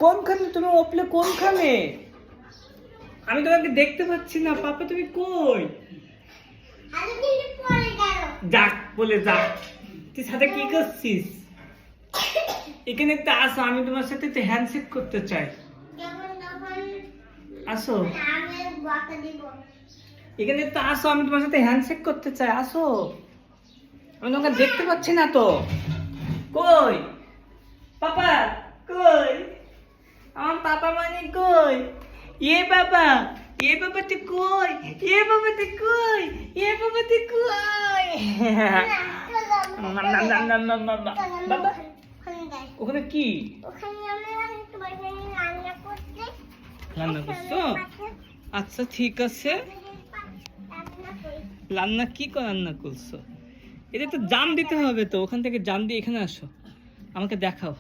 কোনখানে তুমি ওপলে কোনখানে? আমি তোমাকে দেখতে পাচ্ছি না। পাপা তুমি কই? যাক বলে যাক। তুই সাথে কি করছিস? এখানে একটা আসো, আমি তোমার সাথে একটু হ্যান্ডশেক করতে চাই। আসো এখানে একটু আসো, আমি তোমার সাথে হ্যান্ডশেক করতে চাই। আসো, আমি তোমাকে দেখতে পাচ্ছি না তো। কই পাপা? কই আমার পাপা? মানে কই? বাবা, বাবা তুই কই? বাবা তুই কই? বাবা তুই কই? বাবা ওখানে কি রান্না করছো? আচ্ছা ঠিক আছে। রান্না কি রান্না করছো? এটা তো জাম দিতে হবে তো, ওখান থেকে জাম দিয়ে এখানে আসো, আমাকে দেখাও।